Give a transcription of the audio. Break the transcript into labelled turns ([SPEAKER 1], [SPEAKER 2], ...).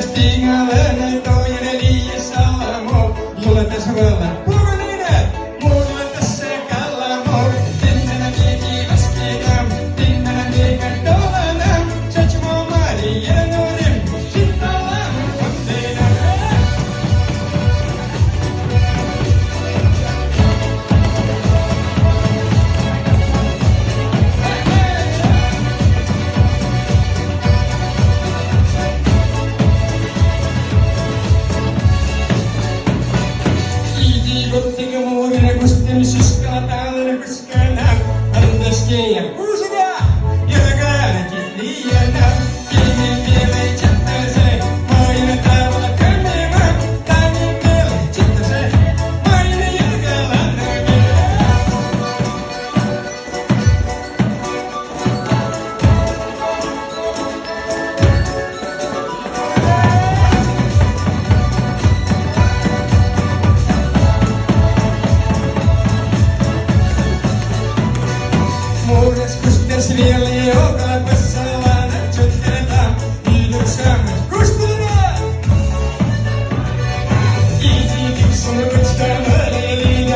[SPEAKER 1] tinggalin toinen liisalamo. Mulla tässä valla puolinen, mulla tässä kallamo. Tinnana mieki laskidam, tinnana mieka dolanam. Satchmo mari jenorim, sittalam kontinam. Kottike muurina kustin syskala täällä kuskana. Andeskin ja kuusina, jalkaankin liiana. Kiinni mieleen chattase, maina tavalla kannema. Tännin mieleen chattase, maina jalkalannakin. Muures kustes vielä joka